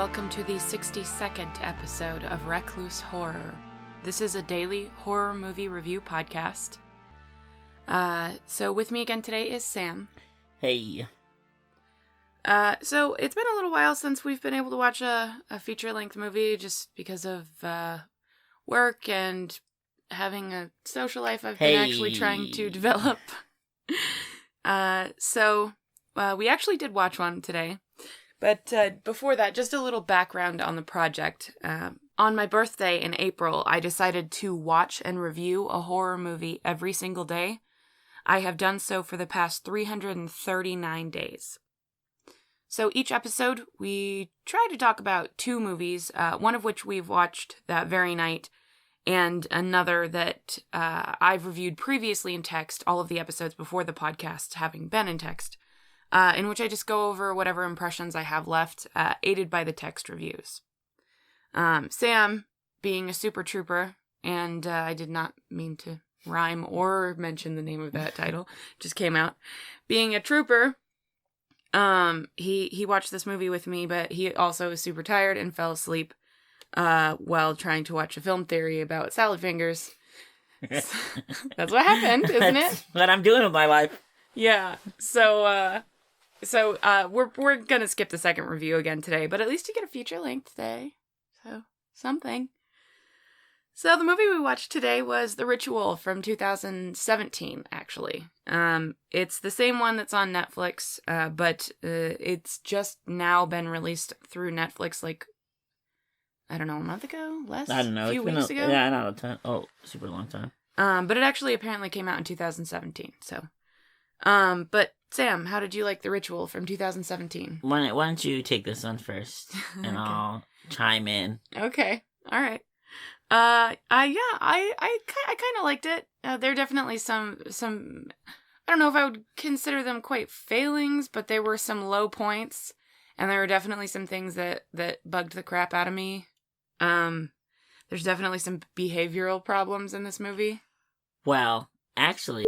welcome to the 62nd episode of Recluse Horror. This is a daily horror movie review podcast. So with me again today is Sam. Hey. So it's been a little while since we've been able to watch a feature-length movie just because of work and having a social life I've been actually trying to develop. So we actually did watch one today. But before that, just a little background on the project. On my birthday in April, I decided to watch and review a horror movie every single day. I have done so for the past 339 days. So each episode, we try to talk about two movies, one of which we've watched that very night, and another that I've reviewed previously in text, all of the episodes before the podcast having been in text. In which I just go over whatever impressions I have left, aided by the text reviews. Sam, being a super trooper, and I did not mean to rhyme or mention the name of that title, just came out. Being a trooper, he watched this movie with me, but he also was super tired and fell asleep while trying to watch a film theory about salad fingers. That's what happened, isn't it? What I'm doing with my life. Yeah, So we're gonna skip the second review again today, but at least you get a feature length today. So, something. So the movie we watched today was The Ritual from 2017, actually. It's the same one that's on Netflix, but it's just now been released through Netflix, like, I don't know, a month ago? Less? I don't know. A few weeks ago? Yeah, not a ton. Oh, super long time. But it actually apparently came out in 2017, so. But Sam, how did you like The Ritual from 2017? Why don't you take this one first, and okay. I'll chime in. Okay, all right. I kind of liked it. There are definitely some. I don't know if I would consider them quite failings, but there were some low points, and there were definitely some things that bugged the crap out of me. There's definitely some behavioral problems in this movie. Well, actually.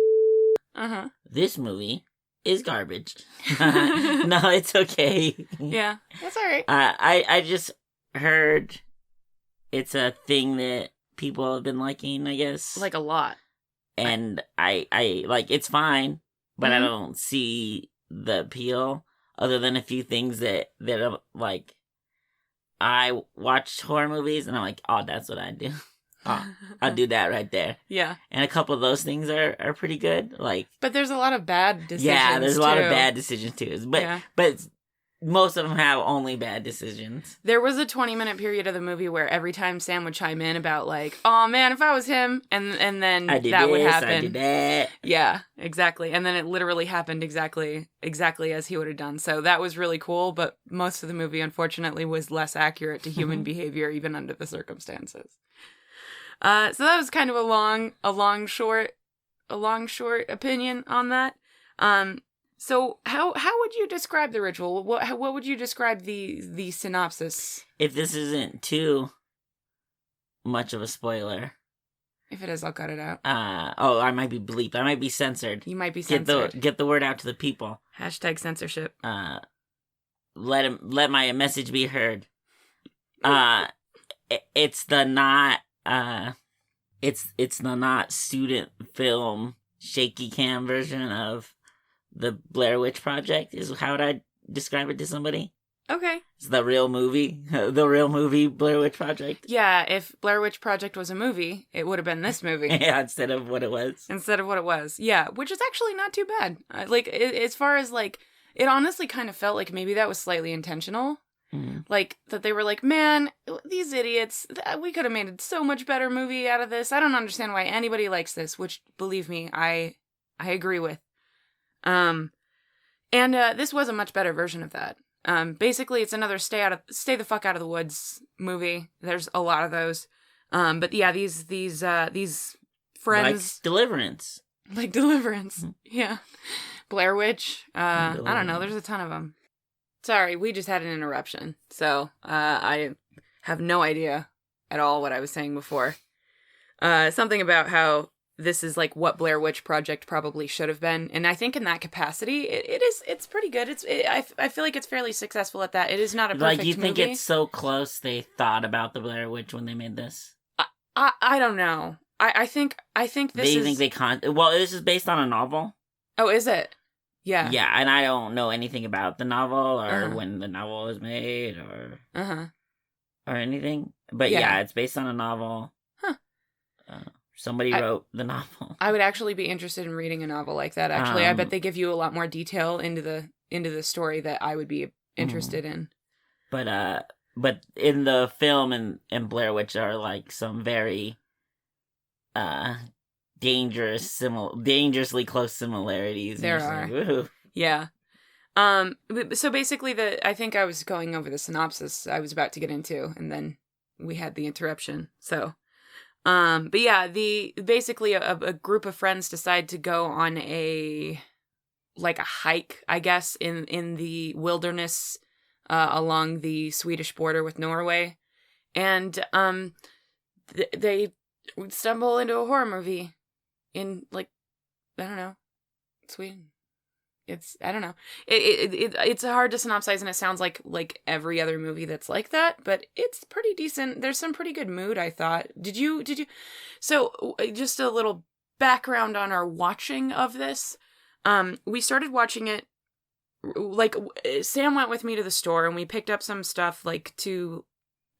This movie is garbage. No, it's okay. Yeah, that's all right. I just heard it's a thing that people have been liking, I guess. Like a lot. And I like, it's fine, but I don't see the appeal other than a few things that are like, I watch horror movies and I'm like, oh, that's what I do. Oh, I'll do that right there. Yeah. And a couple of those things are pretty good. But there's a lot of bad decisions. Yeah, there's a lot of bad decisions too. But most of them have only bad decisions. There was a 20-minute period of the movie where every time Sam would chime in about like, oh man, if I was him, and then that would happen. I did that. Yeah, exactly. And then it literally happened exactly as he would have done. So that was really cool, but most of the movie unfortunately was less accurate to human behavior even under the circumstances. So that was kind of a long short opinion on that. So how would you describe The Ritual? What would you describe the synopsis? If this isn't too much of a spoiler. If it is, I'll cut it out. I might be bleeped. I might be censored. You might be censored. Get the word out to the people. Hashtag censorship. Let my message be heard. It's the not student film shaky cam version of the Blair Witch Project is how would I describe it to somebody. Okay. It's the real movie Blair Witch Project. Yeah, if Blair Witch Project was a movie, it would have been this movie. Yeah, instead of what it was. Yeah, which is actually not too bad. As far as like, it honestly kind of felt like maybe that was slightly intentional. Mm-hmm. Like, that they were like, man, these idiots, we could have made a so much better movie out of this. I don't understand why anybody likes this, which, believe me, I agree with. And this was a much better version of that. Basically, it's another stay the fuck out of the woods movie. There's a lot of those. But yeah, these friends. Like Deliverance. Mm-hmm. Yeah. Blair Witch. I don't know. There's a ton of them. Sorry, we just had an interruption, so I have no idea at all what I was saying before. Something about how this is like what Blair Witch Project probably should have been. And I think in that capacity, it's pretty good. I feel like it's fairly successful at that. It is not a perfect Like, you think movie. it's so close they thought about the Blair Witch when they made this? I don't know. I think this Well, this is based on a novel. Oh, is it? Yeah. Yeah, and I don't know anything about the novel or Uh-huh. when the novel was made or Uh-huh. or anything. But yeah, it's based on a novel. Huh. Somebody wrote the novel. I would actually be interested in reading a novel like that. Actually, I bet they give you a lot more detail into the story that I would be interested in. But in the film and Blair Witch are like some very dangerously close similarities. There are. Like, yeah. So basically I think I was going over the synopsis I was about to get into, and then we had the interruption. So, but yeah, basically a group of friends decide to go on a hike, I guess, in the wilderness, along the Swedish border with Norway. And, they stumble into a horror movie in, like, I don't know, Sweden. I don't know. It's hard to synopsize, and it sounds like every other movie that's like that, but it's pretty decent. There's some pretty good mood, I thought. Did you? So, just a little background on our watching of this. We started watching it, like, Sam went with me to the store, and we picked up some stuff, like, to,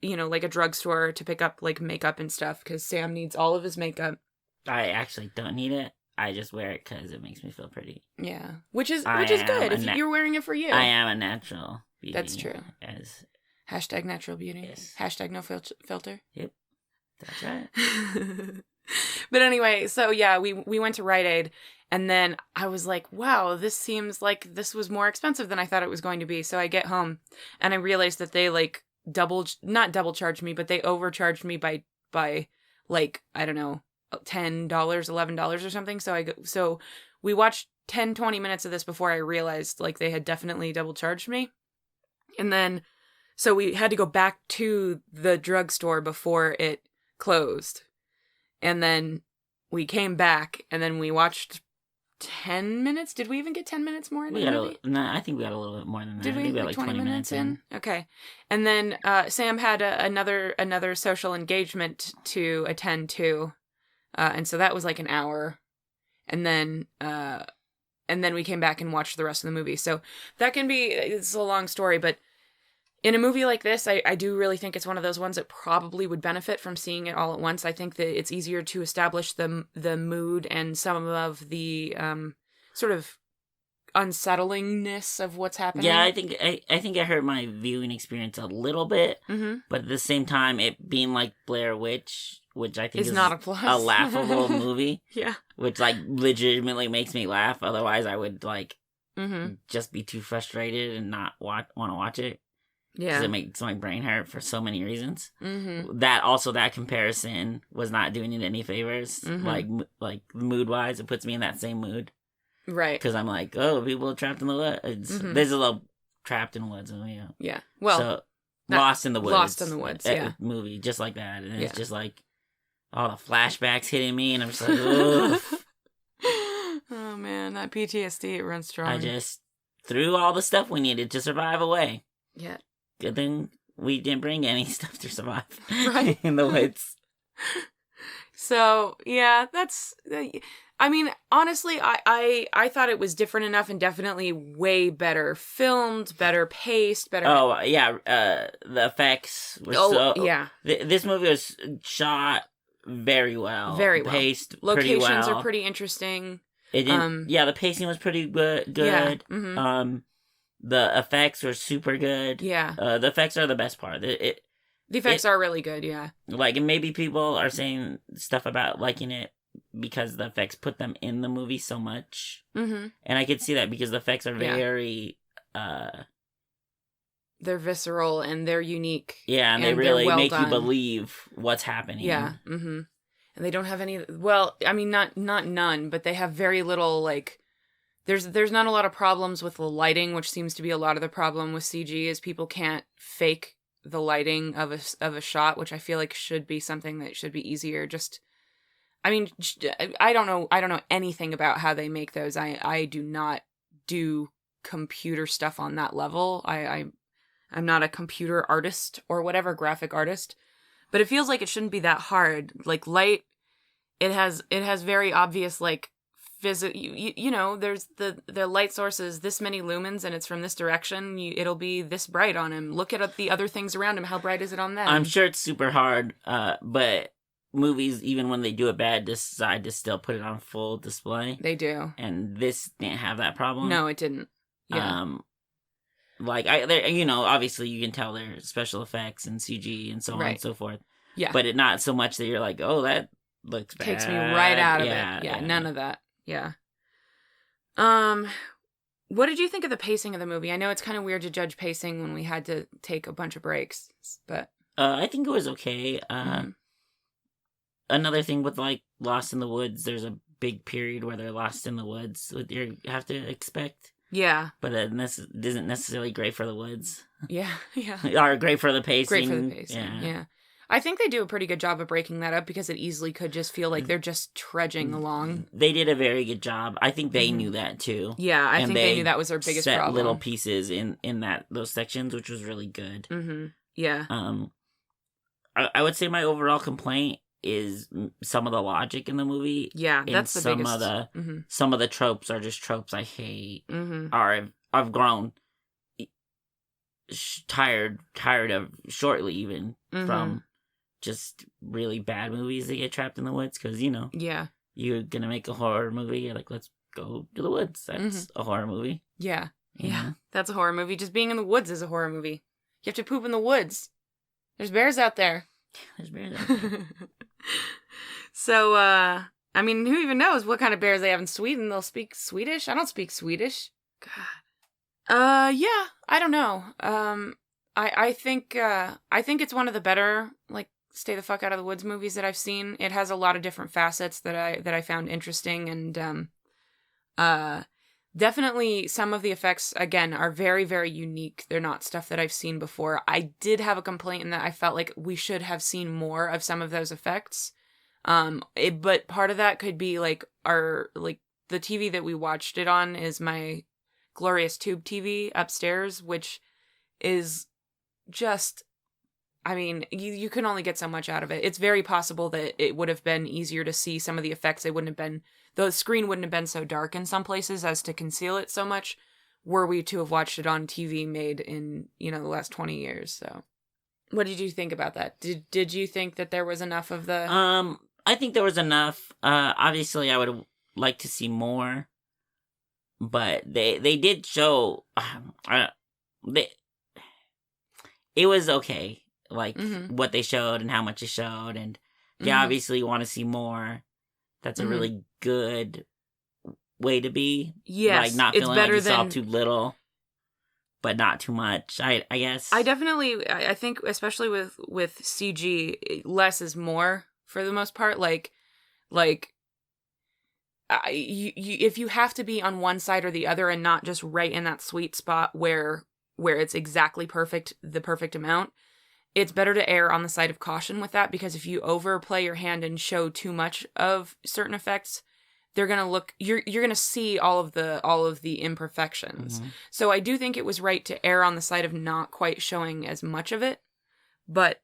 like a drugstore to pick up, like, makeup and stuff, because Sam needs all of his makeup. I actually don't need it. I just wear it because it makes me feel pretty. Yeah, which is good if you're wearing it for you. I am a natural beauty. That's true. As # natural beauty. Yes. # no filter. Yep, that's right. But anyway, so yeah, we went to Rite Aid, and then I was like, wow, this seems like this was more expensive than I thought it was going to be. So I get home, and I realized that they like not double charged me, but they overcharged me by like, I don't know, $10, $11 or something. So we watched 10-20 minutes of this before I realized like they had definitely double charged me. And then so we had to go back to the drugstore before it closed. And then we came back, and then we watched 10 minutes. Did we even get 10 minutes more in the movie? I think we got a little bit more than that. Did we? I think we Like got 20 minutes in. Okay. And then Sam had another social engagement to attend to. And so that was like an hour. And then we came back and watched the rest of the movie. So that it's a long story, but in a movie like this, I do really think it's one of those ones that probably would benefit from seeing it all at once. I think that it's easier to establish the mood and some of the sort of unsettlingness of what's happening. Yeah, I think it hurt my viewing experience a little bit, but at the same time, it being like Blair Witch, which I think is not a plus. A laughable movie. Yeah, which like legitimately makes me laugh. Otherwise, I would like just be too frustrated and not want to watch it. Yeah, because it makes my brain hurt for so many reasons. That comparison was not doing it any favors. Like mood wise, it puts me in that same mood. Right. Because I'm like, oh, people are trapped in the woods. There's a little trapped in the woods. Yeah. Yeah. Well, so, Lost in the Woods. Lost in the Woods, yeah. Movie, just like that. And it's just like all the flashbacks hitting me, and I'm just like, ugh. Oh, man, that PTSD, it runs strong. I just threw all the stuff we needed to survive away. Yeah. Good thing we didn't bring any stuff to survive right. in the woods. So, yeah, that's... I mean, honestly, I thought it was different enough and definitely way better filmed, better paced, better... Oh, yeah, the effects were yeah. This movie was shot very well. Very well. Paced Locations pretty well. are pretty interesting. It didn't, the pacing was pretty good. Yeah. The effects were super good. Yeah. The effects are the best part. The effects are really good, yeah. Like, and maybe people are saying stuff about liking it because the effects put them in the movie so much. And I could see that because the effects are very... they're visceral and they're unique. Yeah, and they really make you believe what's happening. Yeah. And they don't have any... Well, I mean, not none, but they have very little, like... There's not a lot of problems with the lighting, which seems to be a lot of the problem with CG, is people can't fake the lighting of a shot, which I feel like should be something that should be easier. Just, I mean, I don't know anything about how they make those. I do not do computer stuff on that level. I'm not a computer artist or whatever, graphic artist. But it feels like it shouldn't be that hard. Like light, it has very obvious like you know, there's the light source is this many lumens and it's from this direction. It'll be this bright on him. Look at the other things around him. How bright is it on them? I'm sure it's super hard, but movies, even when they do it bad, decide to still put it on full display. They do. And this didn't have that problem. No, it didn't. Yeah. Like you know, obviously you can tell there's special effects and CG and so on and so forth. Yeah. But it not so much that you're like, oh, that looks bad. Takes me right out of it. Yeah, none of that. Yeah. What did you think of the pacing of the movie? I know it's kind of weird to judge pacing when we had to take a bunch of breaks, but I think it was okay. Another thing with like Lost in the Woods, there's a big period where they're lost in the woods. What you have to expect. Yeah. But this isn't necessarily great for the woods. Yeah, yeah. Or great for the pacing. Great for the pacing, yeah. I think they do a pretty good job of breaking that up because it easily could just feel like they're just trudging along. They did a very good job. I think they knew that too. Yeah, I think they knew that was their biggest set problem. Little pieces in those sections, which was really good. Mm-hmm. Yeah. I would say my overall complaint is some of the logic in the movie. Yeah, that's the biggest. Some of the tropes are just tropes I hate. Mm-hmm. I've grown tired of shortly even from just really bad movies that get trapped in the woods because you know you're gonna make a horror movie. You're like, let's go to the woods. That's a horror movie. Yeah, that's a horror movie. Just being in the woods is a horror movie. You have to poop in the woods. There's bears out there. There's bears out there. So, I mean, who even knows what kind of bears they have in Sweden? They'll speak Swedish? I don't speak Swedish. God. Yeah, I don't know. I think it's one of the better, like, stay the fuck out of the woods movies that I've seen. It has a lot of different facets that I found interesting, and, definitely some of the effects, again, are very, very unique. They're not stuff that I've seen before. I did have a complaint in that I felt like we should have seen more of some of those effects. But part of that could be like the TV that we watched it on is my glorious tube TV upstairs, which is just, I mean, you can only get so much out of it. It's very possible that it would have been easier to see some of the effects. The screen wouldn't have been so dark in some places as to conceal it so much were we to have watched it on TV made in, the last 20 years. So what did you think about that? Did you think that there was enough of the... I think there was enough. Obviously, I would have liked to see more, but they did show. It was okay, like what they showed and how much they showed, and obviously you want to see more. That's a really good way to be. Yes, like not feeling like you saw too little, but not too much. I guess. I think especially with CG, less is more. For the most part, if you have to be on one side or the other and not just right in that sweet spot where it's exactly perfect, the perfect amount, it's better to err on the side of caution with that, because if you overplay your hand and show too much of certain effects, they're gonna you're gonna see all of the imperfections. So I do think it was right to err on the side of not quite showing as much of it, but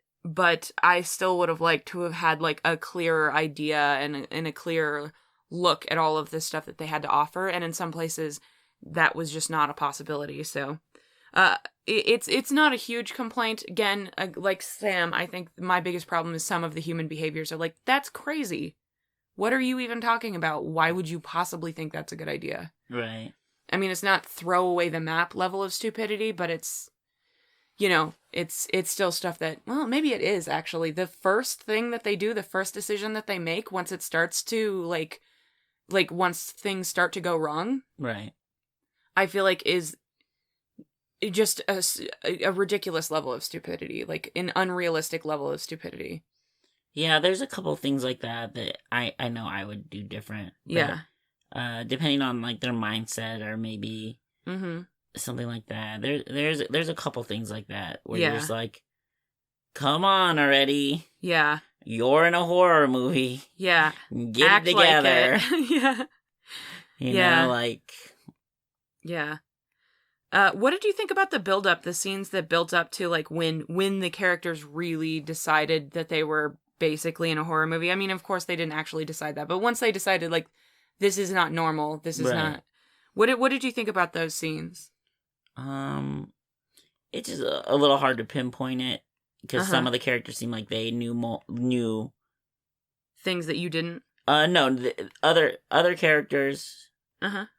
I still would have liked to have had like a clearer idea and a clearer look at all of the stuff that they had to offer. And in some places that was just not a possibility. So, it's not a huge complaint. Again, like Sam, I think my biggest problem is some of the human behaviors are like, that's crazy. What are you even talking about? Why would you possibly think that's a good idea? Right. I mean, it's not throw away the map level of stupidity, but it's, it's still stuff that, well, maybe it is actually the first thing that they do, the first decision that they make once it starts to like once things start to go wrong. Right. I feel like is just a ridiculous level of stupidity, like an unrealistic level of stupidity. Yeah, there's a couple things like that I know I would do different. Yeah. Depending on like their mindset or maybe something like that. There's a couple things like that where you're just like, come on already. Yeah. you're in a horror movie. Yeah. Get Act it together. Like it. Yeah. You know, like... Yeah. What did you think about the build-up, the scenes that built up to, like, when the characters really decided that they were basically in a horror movie? I mean, of course, they didn't actually decide that, but once they decided, like, this is not normal, this is not... What did you think about those scenes? It's just a little hard to pinpoint it, because some of the characters seem like they knew... Things that you didn't? No, the other characters...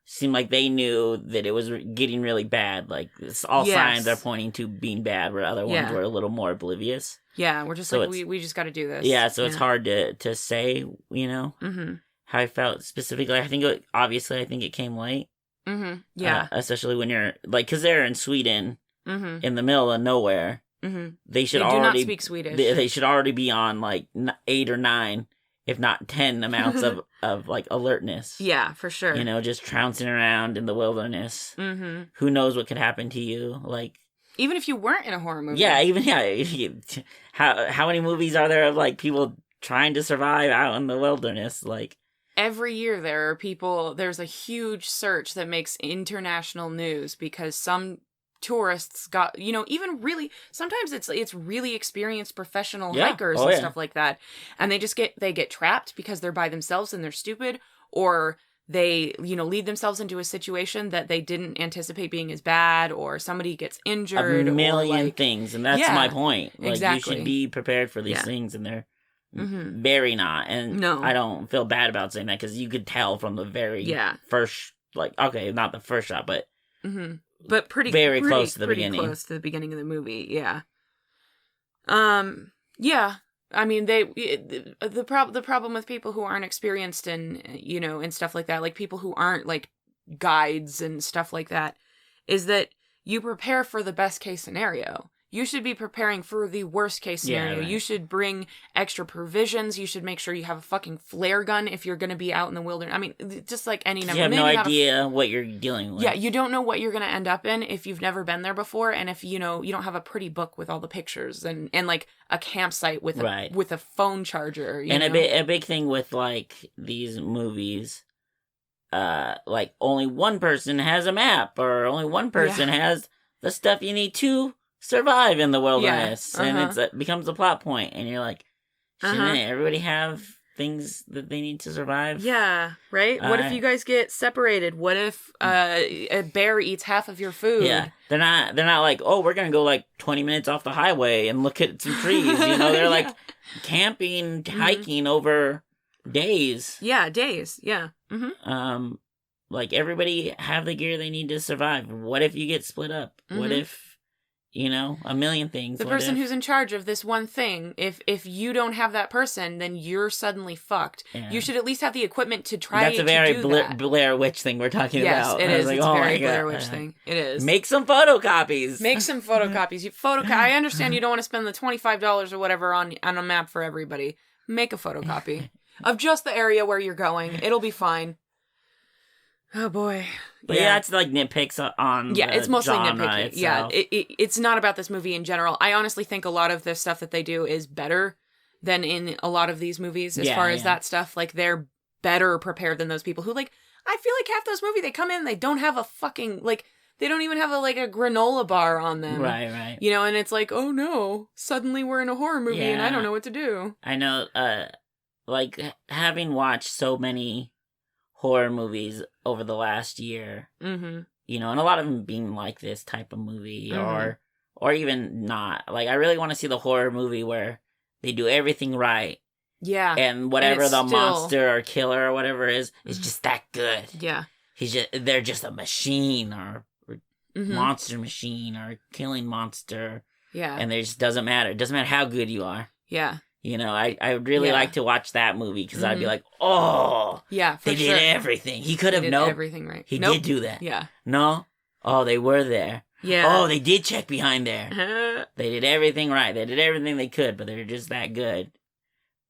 seemed like they knew that it was getting really bad. Like, all signs are pointing to being bad, where other ones were a little more oblivious. Yeah, we're just like, we just got to do this. Yeah, so it's hard to say, you know, how I felt specifically. I think it came late. Yeah. Especially when you're, like, because they're in Sweden, in the middle of nowhere. They should already... do not speak Swedish. They should already be on, like, 8 or 9, if not 10 amounts of like, alertness. Yeah, for sure. You know, just trouncing around in the wilderness. Who knows what could happen to you? Like, even if you weren't in a horror movie. Yeah, how many movies are there of, like, people trying to survive out in the wilderness? Like, every year there's a huge search that makes international news because some tourists got, you know, even really, sometimes it's really experienced professional hikers and stuff like that, and they get trapped because they're by themselves and they're stupid, or they, you know, lead themselves into a situation that they didn't anticipate being as bad, or somebody gets injured, a million or, like, things, and that's my point. Like, exactly. you should be prepared for these things, and they're very not. And no. I don't feel bad about saying that, because you could tell from the very first, like, okay, not the first shot, but but pretty close to the beginning. Close to the beginning of the movie, yeah. Yeah. I mean, the problem with people who aren't experienced in, you know, and stuff like that, like people who aren't, like, guides and stuff like that, is that you prepare for the best case scenario. You should be preparing for the worst case scenario. You should bring extra provisions. You should make sure you have a fucking flare gun if you're going to be out in the wilderness. I mean, just like any number. You have no idea what you're dealing with. Yeah, you don't know what you're going to end up in if you've never been there before, and if, you know, you don't have a pretty book with all the pictures and like a campsite with a phone charger. You know? A big thing with, like, these movies, like, only one person has a map, or only one person has the stuff you need to survive in the wilderness, and it becomes a plot point, and you're like, shouldn't everybody have things that they need to survive? Yeah, right? What if you guys get separated? What if a bear eats half of your food? Yeah, they're not like, oh, we're gonna go, like, 20 minutes off the highway and look at some trees, you know? They're like camping, hiking over days. Yeah, days, yeah. Like, everybody have the gear they need to survive. What if you get split up? What if, you know, a million things. The person who's in charge of this one thing, if you don't have that person, then you're suddenly fucked. Yeah. You should at least have the equipment to try to do that. That's a very Blair Witch thing we're talking about. Yes, it is. Like, it's a very Blair Witch thing. It is. Make some photocopies. Make some photocopies. I understand you don't want to spend the $25 or whatever on a map for everybody. Make a photocopy of just the area where you're going. It'll be fine. Oh boy. But yeah, it's like nitpicks on it's mostly nitpicky. Itself. Yeah, it's not about this movie in general. I honestly think a lot of the stuff that they do is better than in a lot of these movies as far as that stuff. Like, they're better prepared than those people who, like, I feel like half those movies, they come in, they don't have a fucking, like, they don't even have a granola bar on them. Right. You know, and it's like, oh no, suddenly we're in a horror movie and I don't know what to do. I know, like, having watched so many horror movies over the last year, you know, and a lot of them being like this type of movie, or even not. Like, I really want to see the horror movie where they do everything right. Yeah. And whatever the monster or killer or whatever is just that good. Yeah. They're just a machine or monster machine or killing monster. Yeah. And it just doesn't matter. It doesn't matter how good you are. Yeah. You know, I would really like to watch that movie, because I'd be like, oh, yeah, they did everything. He could have known everything right. He did do that. Yeah. No? Oh, they were there. Yeah. Oh, they did check behind there. They did everything right. They did everything they could, but they're just that good.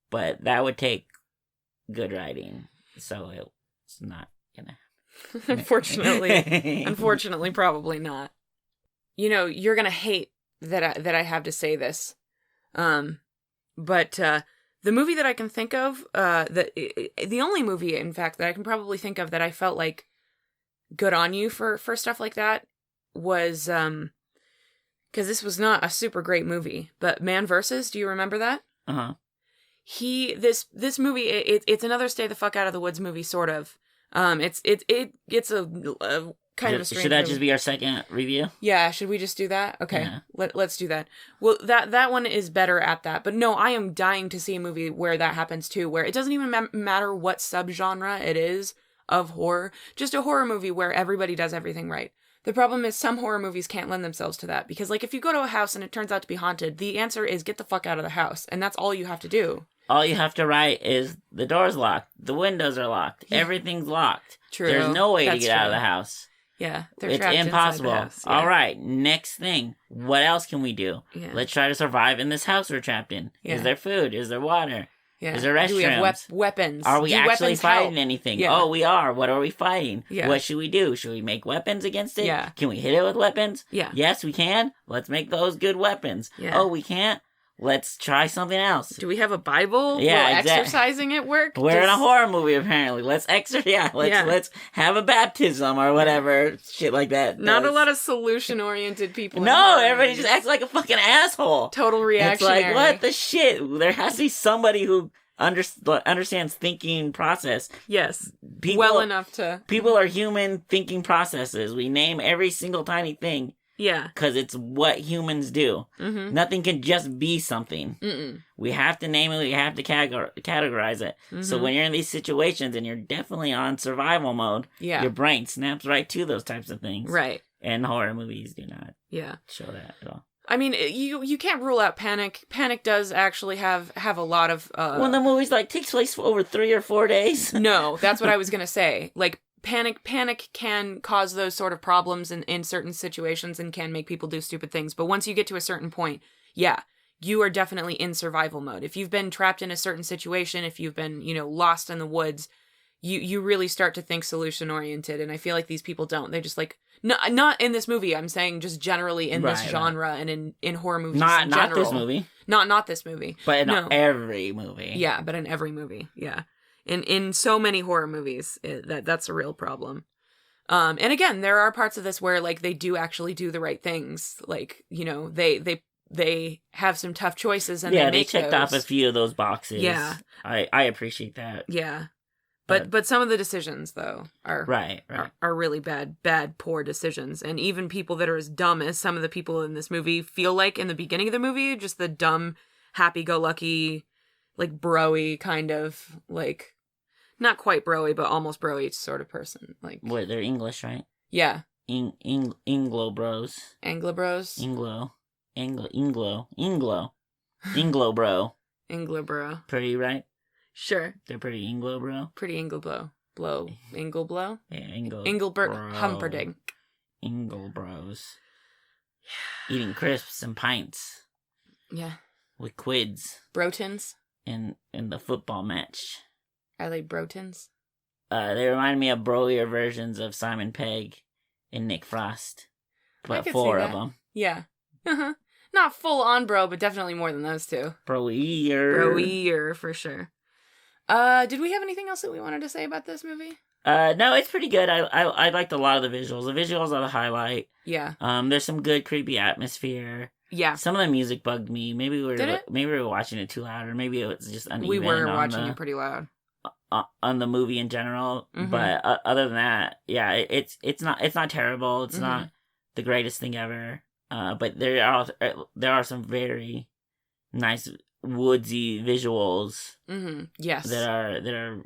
But that would take good writing, so it's not gonna. Unfortunately, probably not. You know, you're gonna hate that I have to say this, but The movie that I can think of, the only movie, in fact, that I can probably think of that I felt like good on you for stuff like that was, because this was not a super great movie, but Man vs. Do you remember that? Uh-huh. This movie, it's another Stay the Fuck Out of the Woods movie, sort of. It's a kind of a strange Should that movie. just be our second review? Yeah, should we just do that? Okay, Yeah. Let's do that. Well, that one is better at that. But no, I am dying to see a movie where that happens too, where it doesn't even matter what subgenre it is of horror. Just a horror movie where everybody does everything right. The problem is some horror movies can't lend themselves to that. Because, like, if you go to a house and it turns out to be haunted, the answer is get the fuck out of the house. And that's all you have to do. All you have to write is the door's locked, the windows are locked, everything's locked. True. There's no way to That's get out of true. the house. Yeah, they're It's trapped impossible. inside the house. Yeah. All right, next thing. What else can we do? Yeah. Let's try to survive in this house we're trapped in. Yeah. Is there food? Is there water? Yeah. Is there Do we have restrooms? weapons? Are we Do actually weapons fighting help? anything? Yeah. Oh, we are. What are we fighting? Yeah. What should we do? Should we make weapons against it? Yeah. Can we hit it with weapons? Yeah. Yes, we can. Let's make those good weapons. Yeah. Oh, we can't? Let's try something else. Do we have a Bible? Yeah, Will exact- exercising at work? We're in a horror movie, apparently. Let's let's have a baptism or whatever, shit like that. Not a lot of solution-oriented people. in No, horror everybody movies. just acts like a fucking asshole. Total It's reactionary. like, what the shit? There has to be somebody who understands thinking process. Yes. People, well enough to... People are human thinking processes. We name every single tiny thing Yeah. because it's what humans do. Mm-hmm. Nothing can just be something. Mm-mm. We have to name it. We have to categorize it. So Mhm. when you're in these situations and you're definitely on survival mode, Yeah. your brain snaps right to those types of things. Right. And horror movies do not Yeah. show that at all. I mean, you can't rule out panic. Panic does actually have a lot of... When the movie's takes place over 3 or 4 days. No, that's what I was gonna say. Like, panic can cause those sort of problems in certain situations and can make people do stupid things. But once you get to a certain point, yeah, you are definitely in survival mode. If you've been trapped in a certain situation, if you've been, lost in the woods, you really start to think solution oriented. And I feel like these people don't. They just not in this movie. I'm saying just generally in this genre and in horror movies. Not general. this movie. Not this movie. But in every movie. Yeah, but in every movie. Yeah. In so many horror movies, that's a real problem. And again, there are parts of this where they do actually do the right things. They have some tough choices and they make checked off a few of those boxes. Yeah. I appreciate that. Yeah. But some of the decisions though are right. are really bad, poor decisions. And even people that are as dumb as some of the people in this movie feel like in the beginning of the movie, just the dumb, happy-go-lucky, bro-y kind of, not quite bro-y, but almost bro-y sort of person. Wait, they're English, right? Yeah. Anglo bros. Anglo bros? Anglo bro. Anglo bro. Pretty, right? Sure. They're pretty Anglo bro. Pretty Anglo blow. Ingle blow? Yeah, Engelbert Humperdinck. Ingle bros. Eating crisps and pints. Yeah. With quids. Brotons? In the football match. Are they Brotons? They remind me of broier versions of Simon Pegg and Nick Frost. But 4 of them. Yeah. Uh-huh. Not full on bro, but definitely more than those two. Broier, for sure. Did we have anything else that we wanted to say about this movie? No, it's pretty good. I liked a lot of the visuals. The visuals are the highlight. Yeah. There's some good creepy atmosphere. Yeah. Some of the music bugged me. Maybe we Did it? were watching it too loud, or maybe it was just uneven. We were watching it pretty loud. On the movie in general, but other than that, yeah, it's not terrible. It's not the greatest thing ever. But there are some very nice woodsy visuals. Yes. That are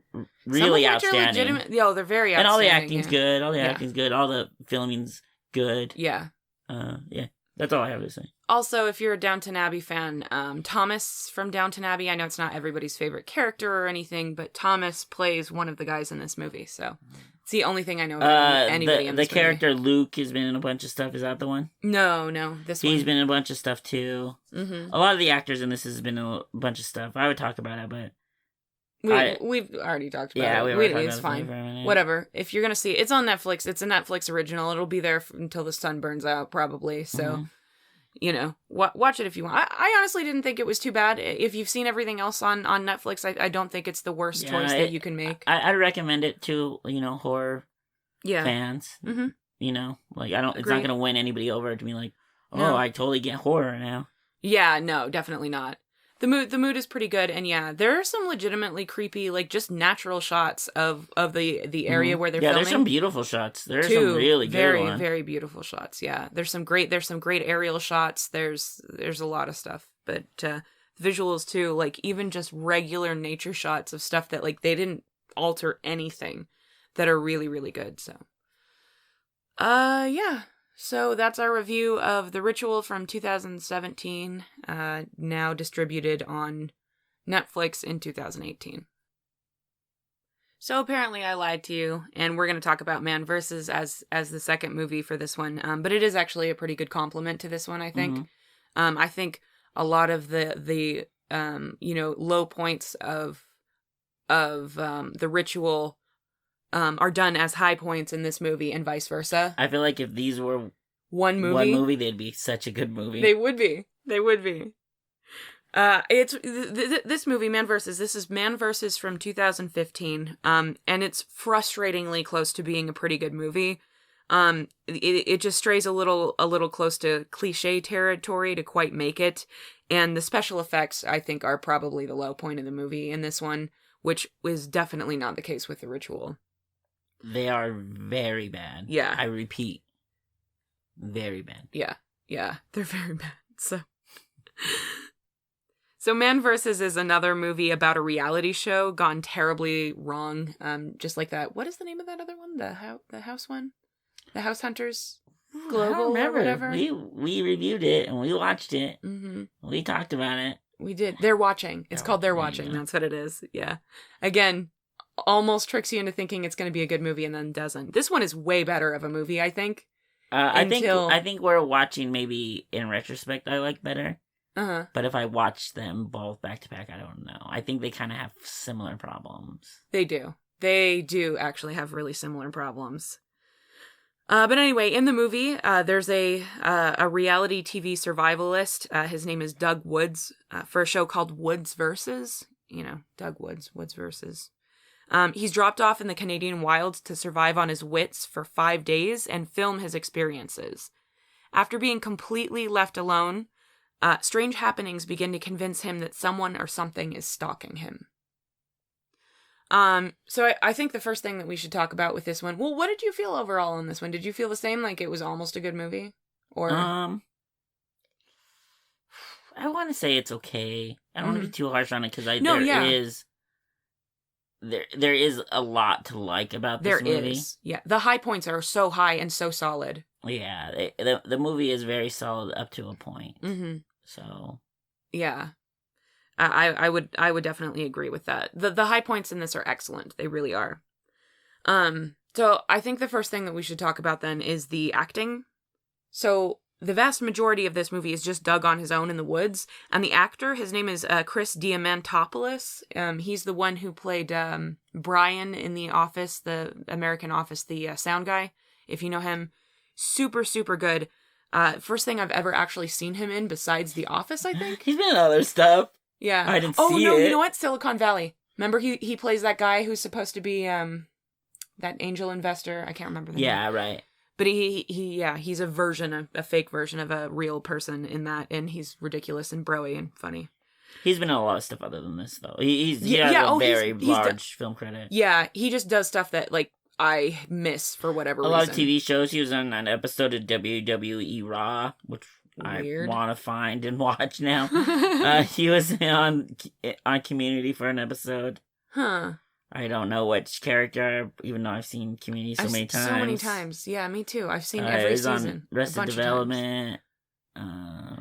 really outstanding. They're very outstanding. And all the acting's yeah. good. All the acting's good. All the filming's good. Yeah. Yeah. That's all I have to say. Also, if you're a Downton Abbey fan, Thomas from Downton Abbey, I know it's not everybody's favorite character or anything, but Thomas plays one of the guys in this movie, so it's the only thing I know about anybody in this the character Luke has been in a bunch of stuff. Is that the one? No, this one. He's been in a bunch of stuff, too. A lot of the actors in this has been in a bunch of stuff. I would talk about it, but... We've already talked about it. It's fine. Whatever. If you're going to see it, it's on Netflix. It's a Netflix original. It'll be there until the sun burns out, probably, so... you know, watch it if you want. I honestly didn't think it was too bad. If you've seen everything else on Netflix, I don't think it's the worst choice that you can make. I recommend it to, you know, horror fans. Mm-hmm. You know, like, it's not going to win anybody over to be like, oh, No. I totally get horror now. Yeah, no, definitely not. The mood is pretty good, and yeah, there are some legitimately creepy, like, just natural shots of the area where they're filming. Yeah, there's some beautiful shots. There's some really good ones. Very beautiful shots. Yeah, there's some great aerial shots. There's a lot of stuff, but visuals too. Like, even just regular nature shots of stuff that, like, they didn't alter anything, that are really, really good. So, yeah. So that's our review of The Ritual from 2017, now distributed on Netflix in 2018. So apparently I lied to you, and we're going to talk about Man vs. as the second movie for this one, but it is actually a pretty good compliment to this one, I think. Mm-hmm. I think a lot of the you know, low points of The Ritual are done as high points in this movie, and vice versa. I feel like if these were one movie, they'd be such a good movie. They would be. It's this movie, Man vs. This is Man vs. from 2015. And it's frustratingly close to being a pretty good movie. It just strays a little close to cliche territory to quite make it. And the special effects, I think, are probably the low point of the movie in this one, which is definitely not the case with The Ritual. They are very bad. Yeah. I repeat, very bad. Yeah, they're very bad. So Man vs. is another movie about a reality show gone terribly wrong. Just like that. What is the name of that other one? The house one? The House Hunters Global or whatever? We reviewed it and we watched it. Mm-hmm. We talked about it. We did. They're Watching. It's called They're Watching. That's what it is. Yeah. Again, almost tricks you into thinking it's going to be a good movie and then doesn't. This one is way better of a movie, I think. I think we're watching, maybe in retrospect, I like better. Uh-huh. But if I watch them both back to back, I don't know. I think they kind of have similar problems. They do. They do actually have really similar problems. But anyway, in the movie, there's a reality TV survivalist. His name is Doug Woods, for a show called Woods Versus. You know, Doug Woods Versus. He's dropped off in the Canadian wilds to survive on his wits for 5 days and film his experiences. After being completely left alone, strange happenings begin to convince him that someone or something is stalking him. So I think the first thing that we should talk about with this one, well, what did you feel overall on this one? Did you feel the same, like it was almost a good movie? Or I want to say it's okay. I don't want to be too harsh on it, because there is a lot to like about this movie. There is. Yeah, the high points are so high and so solid. Yeah, the movie is very solid up to a point. Mm-hmm. So, yeah, I would definitely agree with that. The high points in this are excellent. They really are. So I think the first thing that we should talk about then is the acting. So the vast majority of this movie is just Doug on his own in the woods, and the actor, his name is Chris Diamantopoulos. He's the one who played Brian in The Office, the American Office, the sound guy. If you know him, super, super good. First thing I've ever actually seen him in besides The Office, I think. He's been in other stuff. Yeah. I didn't see it. Oh, no, you know what? Silicon Valley. Remember he plays that guy who's supposed to be that angel investor? I can't remember the name. Yeah, right. But he's a fake version of a real person in that, and he's ridiculous and broy and funny. He's been in a lot of stuff other than this, though. He has a very large film credit. Yeah, he just does stuff that, like, I miss for whatever reason. A lot of TV shows. He was on an episode of WWE Raw, which Weird. I want to find and watch now. He was on Community for an episode. Huh. I don't know which character, even though I've seen Community so many times. So many times. Yeah, me too. I've seen every season. On Arrested Development.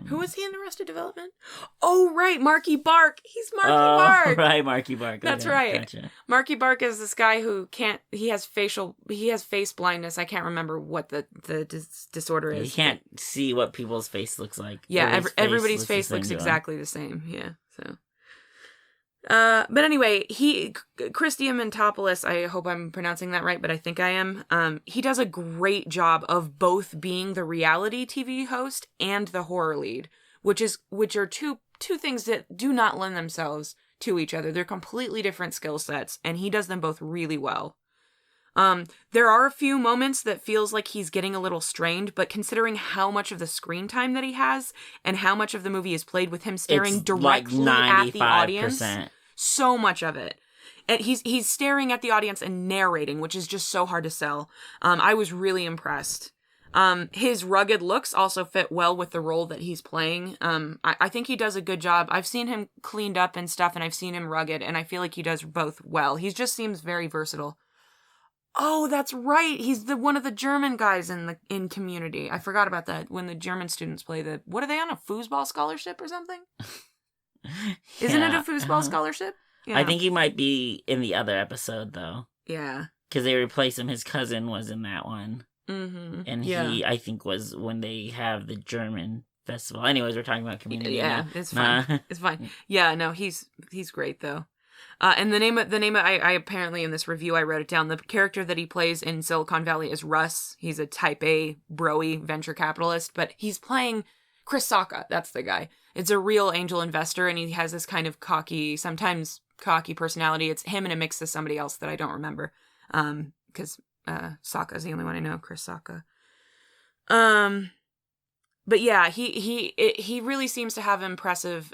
Who was he in Arrested Development? Oh, right, Marky Bark. He's Marky Bark. Right, Marky Bark. That's right. Gotcha. Marky Bark is this guy who he has face blindness. I can't remember what the disorder is. He can't see what people's face looks like. Yeah, everybody's face looks exactly the same. Yeah, so. But anyway, Chris Diamantopoulos, I hope I'm pronouncing that right, but I think I am. He does a great job of both being the reality TV host and the horror lead, which are two things that do not lend themselves to each other. They're completely different skill sets, and he does them both really well. There are a few moments that feels like he's getting a little strained, but considering how much of the screen time that he has and how much of the movie is played with him staring directly at the audience, so much of it. And he's staring at the audience and narrating, which is just so hard to sell. I was really impressed. His rugged looks also fit well with the role that he's playing. I think he does a good job. I've seen him cleaned up and stuff, and I've seen him rugged, and I feel like he does both well. He just seems very versatile. Oh, that's right. He's one of the German guys in Community. I forgot about that. When the German students play what are they on, a foosball scholarship or something? Isn't it a foosball scholarship? Yeah. I think he might be in the other episode though. Yeah. Because they replaced him. His cousin was in that one. Mm-hmm. And he, I think, was when they have the German festival. Anyways, we're talking about Community. Yeah, now. It's fine. It's fine. Yeah, no, he's great though. And the name of I apparently in this review I wrote it down. The character that he plays in Silicon Valley is Russ. He's a type A bro-y venture capitalist, but he's playing Chris Sacca. That's the guy. It's a real angel investor, and he has this kind of sometimes cocky personality. It's him and a mix of somebody else that I don't remember. Because Sacca's the only one I know, Chris Sacca. But yeah, he really seems to have impressive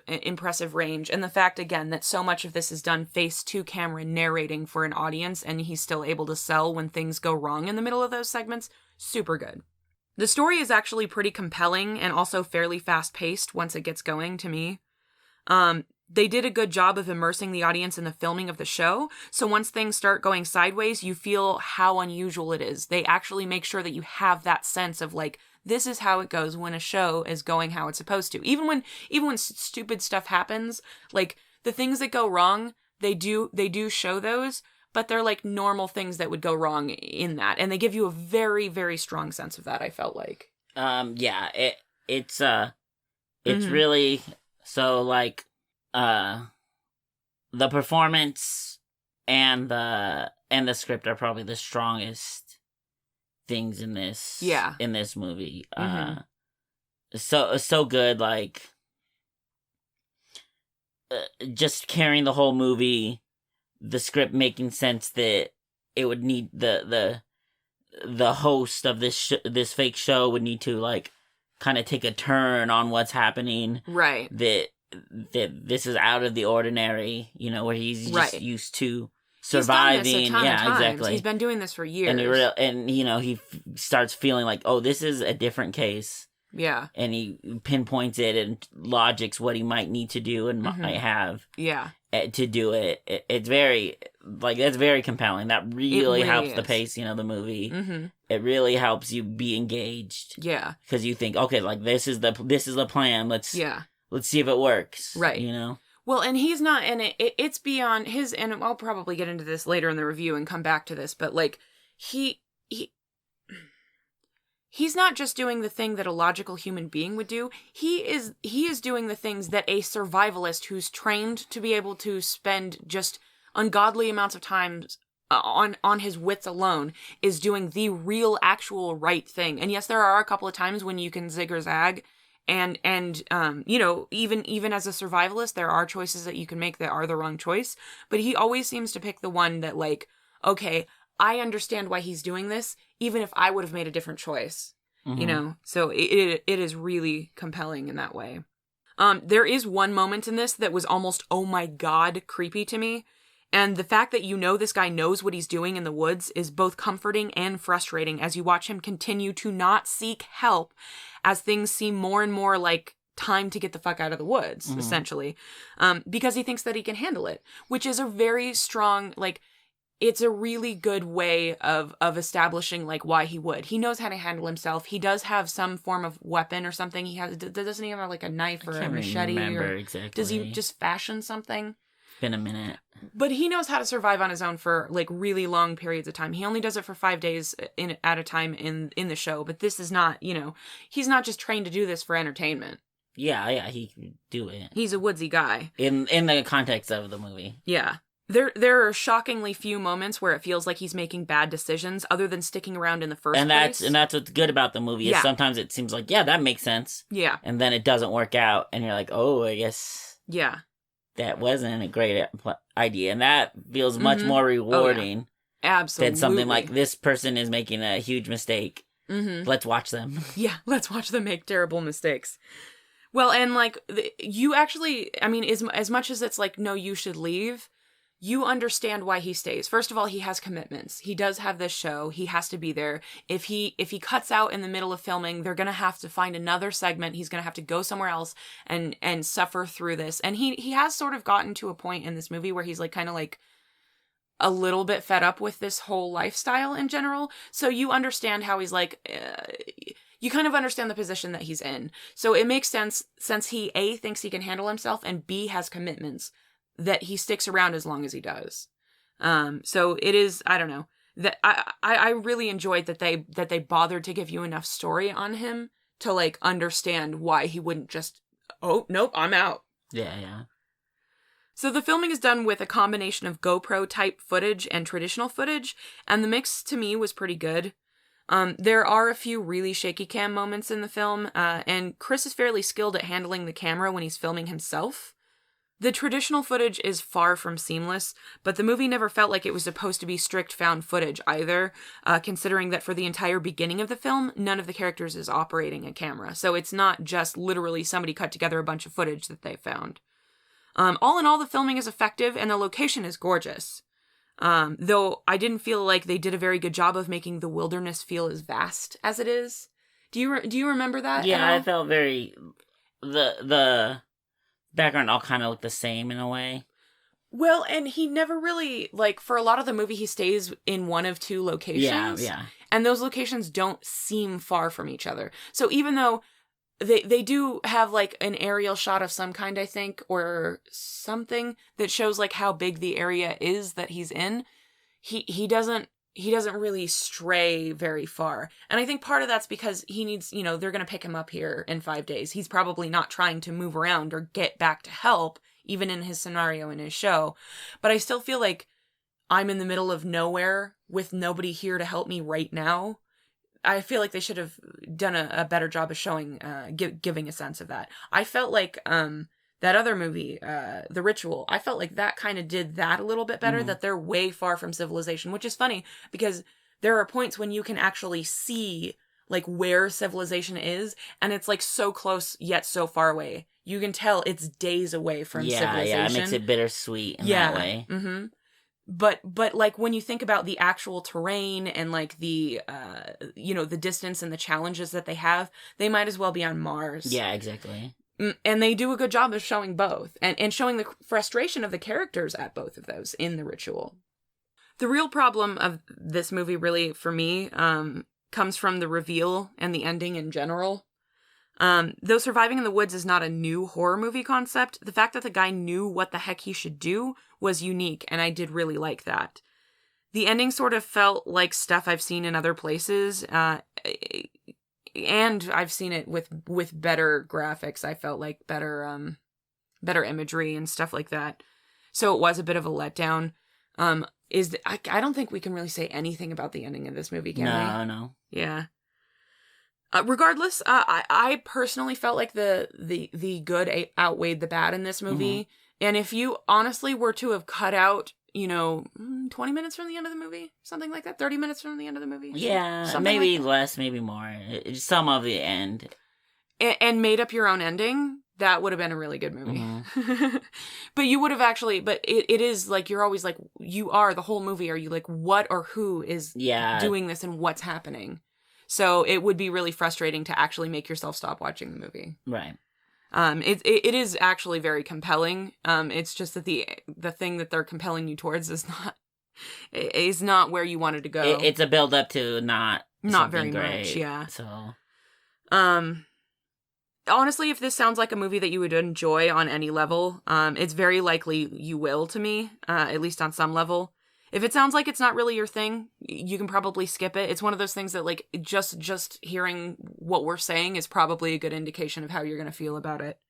range, and the fact again that so much of this is done face to camera narrating for an audience, and he's still able to sell when things go wrong in the middle of those segments, super good. The story is actually pretty compelling and also fairly fast paced once it gets going to me. They did a good job of immersing the audience in the filming of the show, so once things start going sideways, you feel how unusual it is. They actually make sure that you have that sense of like, this is how it goes when a show is going how it's supposed to. Even when stupid stuff happens, like the things that go wrong, they do show those, but they're like normal things that would go wrong in that, and they give you a very, very strong sense of that. I felt like, yeah, it's really so like, the performance and the script are probably the strongest things in this movie. So good, like just carrying the whole movie, the script making sense that it would need the host of this fake show would need to like kind of take a turn on what's happening, right? That this is out of the ordinary, where he's just used to surviving. He's done this a ton of times. Exactly. He's been doing this for years, and he starts feeling like, oh, this is a different case. Yeah, and he pinpoints it and logics what he might need to do and might have. Yeah, to do it. It's very that's very compelling. That really helps the pacing of the movie. Mm-hmm. It really helps you be engaged. Yeah, because you think, okay, like this is the plan. Let's see if it works. Right. Well, and he's not, and it's beyond his, and I'll probably get into this later in the review and come back to this, but like, he's not just doing the thing that a logical human being would do. He is doing the things that a survivalist who's trained to be able to spend just ungodly amounts of time on his wits alone is doing the real, actual right thing. And yes, there are a couple of times when you can zig or zag. And even as a survivalist, there are choices that you can make that are the wrong choice. But he always seems to pick the one that, like, okay, I understand why he's doing this, even if I would have made a different choice. Mm-hmm. So it is really compelling in that way. There is one moment in this that was almost, oh my God, creepy to me. And the fact that this guy knows what he's doing in the woods is both comforting and frustrating as you watch him continue to not seek help as things seem more and more like time to get the fuck out of the woods, essentially. Because he thinks that he can handle it, which is a very strong, like, it's a really good way of establishing, like, why he would. He knows how to handle himself. He does have some form of weapon or something. Doesn't he have, like, a knife or a machete? Exactly. Does he just fashion something? Been a minute. But he knows how to survive on his own for, like, really long periods of time. He only does it for 5 days at a time in the show. But this is not, he's not just trained to do this for entertainment. Yeah, he can do it. He's a woodsy guy. In the context of the movie. Yeah. There are shockingly few moments where it feels like he's making bad decisions other than sticking around in the first place. And that's what's good about the movie is sometimes it seems like, yeah, that makes sense. Yeah. And then it doesn't work out and you're like, oh, I guess that wasn't a great idea. And that feels much more rewarding Absolutely. than something like this person is making a huge mistake. Mm-hmm. Let's watch them. Yeah, let's watch them make terrible mistakes. Well, and like, you actually, I mean, as much as it's like, no, you should leave, you understand why he stays. First of all, he has commitments. He does have this show. He has to be there. If he cuts out in the middle of filming, they're going to have to find another segment. He's going to have to go somewhere else and suffer through this. And he has sort of gotten to a point in this movie where he's like kind of like a little bit fed up with this whole lifestyle in general. So you understand how he's like, you kind of understand the position that he's in. So it makes sense since he A, thinks he can handle himself, and B, has commitments, that he sticks around as long as he does. So it is, I don't know, that I really enjoyed that they bothered to give you enough story on him to like understand why he wouldn't just, oh, nope, I'm out. Yeah. So the filming is done with a combination of GoPro type footage and traditional footage, and the mix to me was pretty good. There are a few really shaky cam moments in the film, and Chris is fairly skilled at handling the camera when he's filming himself. The traditional footage is far from seamless, but the movie never felt like it was supposed to be strict found footage either, considering that for the entire beginning of the film, none of the characters is operating a camera. So it's not just literally somebody cut together a bunch of footage that they found. All in all, the filming is effective and the location is gorgeous. Though I didn't feel like they did a very good job of making the wilderness feel as vast as it is. Do you remember that? Yeah, I felt very the background all kind of looked the same in a way. Well, and he never really, like, for a lot of the movie, he stays in one of two locations. Yeah. And those locations don't seem far from each other. So even though they do have, like, an aerial shot of some kind, I think, or something that shows, like, how big the area is that he's in, he doesn't really stray very far. And I think part of that's because he needs, they're going to pick him up here in 5 days. He's probably not trying to move around or get back to help, even in his scenario in his show. But I still feel like I'm in the middle of nowhere with nobody here to help me right now. I feel like they should have done a better job of showing, giving a sense of that. I felt like that other movie, The Ritual, I felt like that kind of did that a little bit better, that they're way far from civilization, which is funny because there are points when you can actually see like where civilization is, and it's like so close yet so far away. You can tell it's days away from civilization. Yeah, it makes it bittersweet in that way. Mm-hmm. But like when you think about the actual terrain and like the the distance and the challenges that they have, they might as well be on Mars. Yeah, exactly. And they do a good job of showing both and showing the frustration of the characters at both of those in The Ritual. The real problem of this movie really for me comes from the reveal and the ending in general. Though surviving in the woods is not a new horror movie concept, the fact that the guy knew what the heck he should do was unique, and I did really like that. The ending sort of felt like stuff I've seen in other places, and I've seen it with better graphics. I felt like better imagery and stuff like that. So it was a bit of a letdown. I don't think we can really say anything about the ending of this movie, can we? No. Yeah. Regardless, I personally felt like the good outweighed the bad in this movie. Mm-hmm. And if you honestly were to have cut out, 20 minutes from the end of the movie, something like that, 30 minutes from the end of the movie. Yeah, maybe like less, maybe more. Some of the end. And made up your own ending, that would have been a really good movie. Mm-hmm. But you would have it is like, you're always like, you are the whole movie. Are you like, what or who is doing this and what's happening? So it would be really frustrating to actually make yourself stop watching the movie. Right. It is actually very compelling. It's just that the thing that they're compelling you towards is not where you wanted to go. It's a build up to not very great, much. Yeah. So, honestly, if this sounds like a movie that you would enjoy on any level, it's very likely you will to me, at least on some level. If it sounds like it's not really your thing, you can probably skip it. It's one of those things that, like, just hearing what we're saying is probably a good indication of how you're going to feel about it.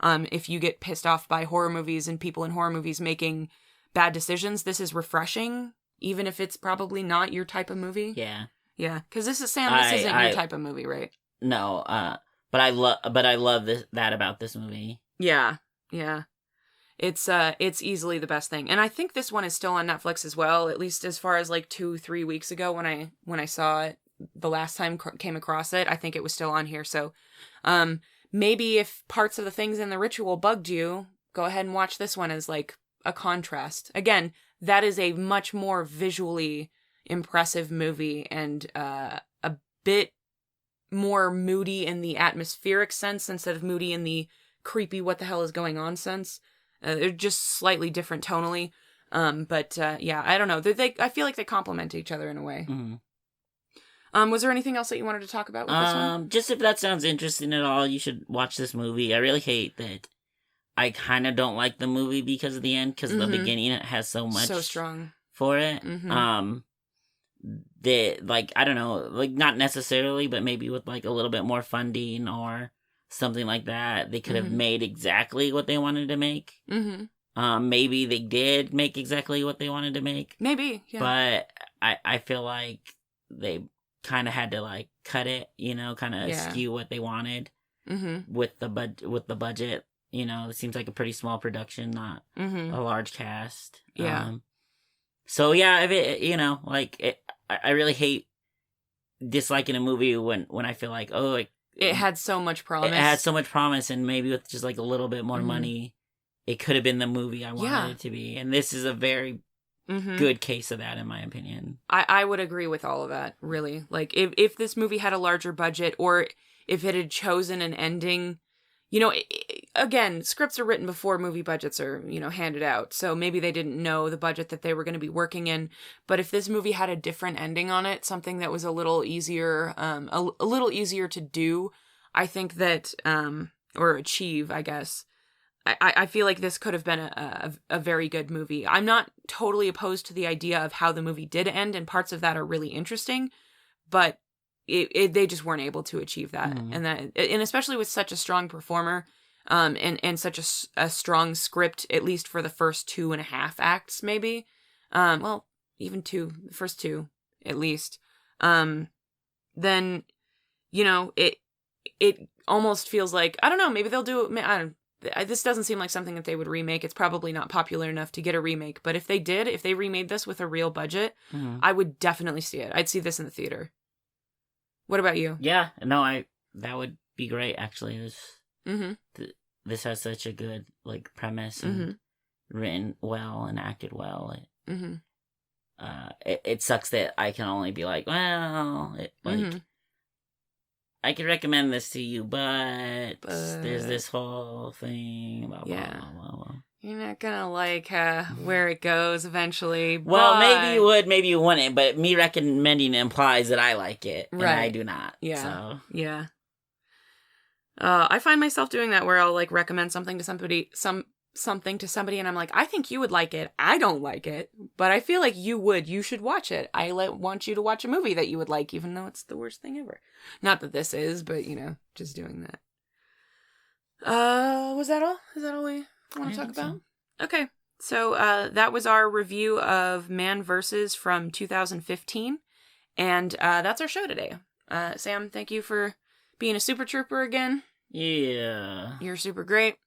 If you get pissed off by horror movies and people in horror movies making bad decisions, this is refreshing, even if it's probably not your type of movie. Yeah. Yeah, because this isn't your type of movie, right? No, but I love that about this movie. Yeah. It's easily the best thing. And I think this one is still on Netflix as well, at least as far as like 2-3 weeks ago when I saw it the last time came across it. I think it was still on here. So maybe if parts of the things in The Ritual bugged you, go ahead and watch this one as like a contrast. Again, that is a much more visually impressive movie and a bit more moody in the atmospheric sense instead of moody in the creepy what the hell is going on sense. They're just slightly different tonally. But yeah, I don't know. I feel like they complement each other in a way. Mm-hmm. Was there anything else that you wanted to talk about with this one? Just if that sounds interesting at all, you should watch this movie. I really hate that I kind of don't like the movie because of the end, because the beginning it has so much so strong for it. Mm-hmm. That, like, I don't know, like, not necessarily, but maybe with like a little bit more funding or something like that, they could have made exactly what they wanted to make. Maybe they did make exactly what they wanted to make. Maybe, yeah. But I feel like they kind of had to like cut it, kind of skew what they wanted with the budget. It seems like a pretty small production, not a large cast. Yeah. So yeah, if it, I really hate disliking a movie when I feel like, it had so much promise. It had so much promise, and maybe with just like a little bit more money, it could have been the movie I wanted it to be. And this is a very good case of that, in my opinion. I would agree with all of that, really. Like, if this movie had a larger budget, or if it had chosen an ending, again, scripts are written before movie budgets are, handed out. So maybe they didn't know the budget that they were going to be working in. But if this movie had a different ending on it, something that was a little easier, a little easier to do, I think that, or achieve, I guess, I feel like this could have been a very good movie. I'm not totally opposed to the idea of how the movie did end, and parts of that are really interesting, but they just weren't able to achieve that. And especially with such a strong performer, and such a strong script, at least for the first 2.5 acts, maybe. Well, even the first 2, at least. Then, it almost feels like, I don't know, maybe they'll do it. This doesn't seem like something that they would remake. It's probably not popular enough to get a remake. But if they remade this with a real budget, I would definitely see it. I'd see this in the theater. What about you? Yeah, no, that would be great, actually. This has such a good, like, premise and written well and acted well. It sucks that I can only be like, well, I could recommend this to you, but there's this whole thing, blah, blah, blah, blah, blah. You're not gonna like where it goes eventually. Well, maybe you would, maybe you wouldn't, but me recommending implies that I like it, and I do not. Yeah. So. Yeah. I find myself doing that where I'll like recommend something to somebody, something to somebody, and I'm like, I think you would like it. I don't like it, but I feel like you would. You should watch it. I want you to watch a movie that you would like, even though it's the worst thing ever. Not that this is, but just doing that. Was that all? Is that all we want to talk about? So. Okay. So that was our review of Man vs. from 2015. And that's our show today. Sam, thank you for being a super trooper again. Yeah. You're super great.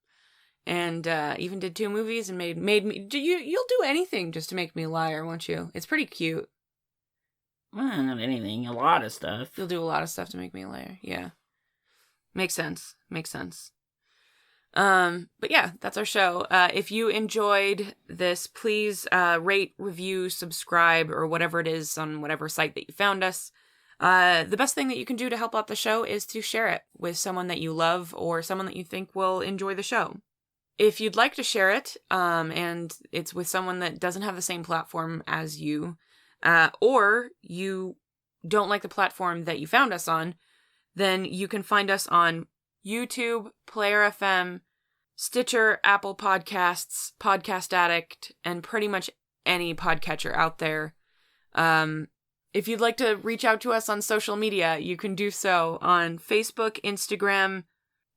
And even did 2 movies and made me... You'll do anything just to make me a liar, won't you? It's pretty cute. Well, not anything. A lot of stuff. You'll do a lot of stuff to make me a liar. Yeah. Makes sense. But yeah, that's our show. If you enjoyed this, please rate, review, subscribe, or whatever it is on whatever site that you found us. The best thing that you can do to help out the show is to share it with someone that you love or someone that you think will enjoy the show. If you'd like to share it, and it's with someone that doesn't have the same platform as you, or you don't like the platform that you found us on, then you can find us on YouTube, Player FM, Stitcher, Apple Podcasts, Podcast Addict, and pretty much any podcatcher out there. If you'd like to reach out to us on social media, you can do so on Facebook, Instagram,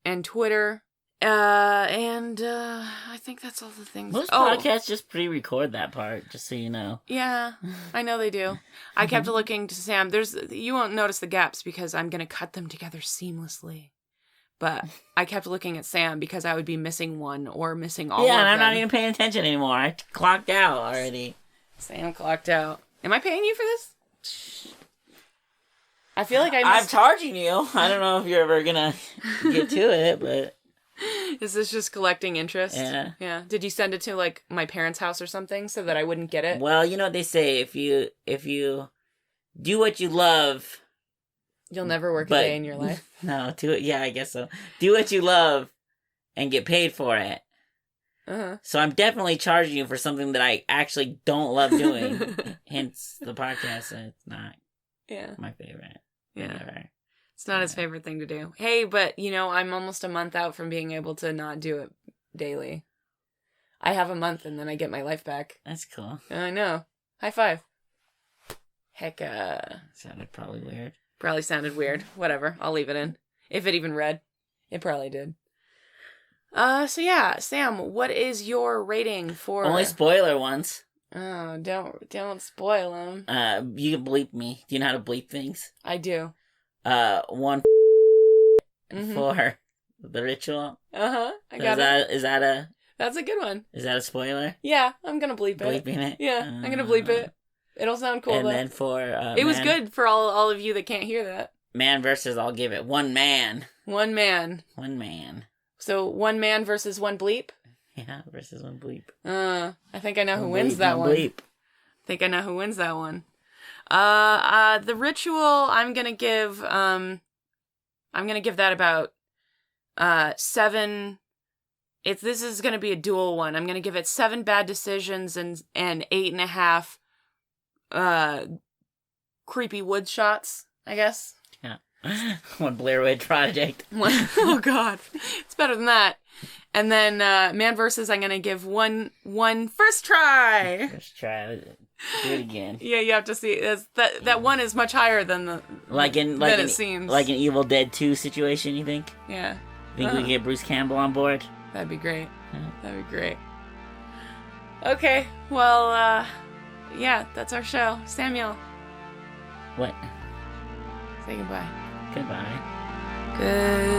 and Twitter. I think that's all the things. Most podcasts just pre-record that part, just so you know. Yeah, I know they do. I kept looking to Sam. You won't notice the gaps because I'm going to cut them together seamlessly. But I kept looking at Sam because I would be missing one or missing all of them. Yeah, and I'm not even paying attention anymore. I clocked out already. Sam clocked out. Am I paying you for this? I feel like I'm charging you. I don't know if you're ever going to get to it, but... Is this just collecting interest? Yeah. Yeah. Did you send it to, like, my parents' house or something so that I wouldn't get it? Well, you know what they say, if you do what you love... You'll never work a day in your life. No, do it. Yeah, I guess so. Do what you love and get paid for it. Uh-huh. So I'm definitely charging you for something that I actually don't love doing. Hence the podcast. It's not my favorite. Yeah. Whatever. It's not his favorite thing to do. Hey, but, I'm almost a month out from being able to not do it daily. I have a month and then I get my life back. That's cool. I know. High five. Heck, Sounded probably weird. Probably sounded weird. Whatever. I'll leave it in. If it even read. It probably did. So yeah, Sam, what is your rating for... Only spoiler ones. Oh, don't spoil them. You can bleep me. Do you know how to bleep things? I do. One for the ritual. Uh-huh. I got it. Is that a... That's a good one. Is that a spoiler? Yeah, I'm gonna bleep it. Bleeping it? Yeah, I'm gonna bleep it. It'll sound cool, and though. then for... it was good for all of you that can't hear that. Man versus, I'll give it one man. One man. One man. So, one man versus one bleep? Yeah, versus one bleep. I think I know who One wins bleep, that one. Bleep. I think I know who wins that one. The ritual, I'm gonna give that about 7. This is gonna be a dual one. I'm gonna give it 7 bad decisions and 8.5 creepy wood shots, I guess. Yeah. One Blair Witch Project. Oh god. It's better than that. And then man versus, I'm gonna give one first try. First try. Do it again. Yeah, you have to see. That one is much higher than it seems. Like an Evil Dead 2 situation, you think? Yeah. Think we can get Bruce Campbell on board? That'd be great. Yeah. That'd be great. Okay, well, yeah, that's our show. Samuel. What? Say goodbye. Goodbye. Good.